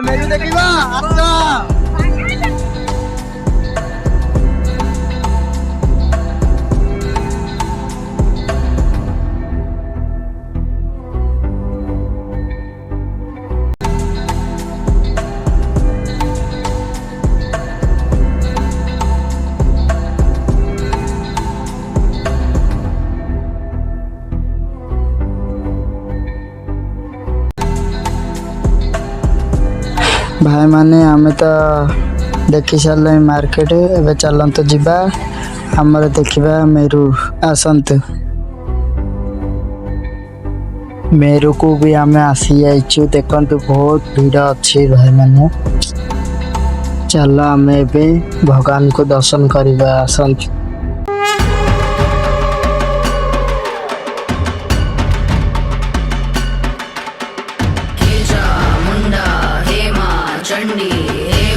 मेरू देखिबा आसा भाई माने आमे तो देखी सारे मार्केट एवं चलत जीवा आमर देखा मेरू आसत मेरू को भी आम आसी जाइचु देखु बहुत भीड़ अच्छी भाई माने चल आम भगवान को दर्शन करवा आसत मुंडा हेमा चंडी हे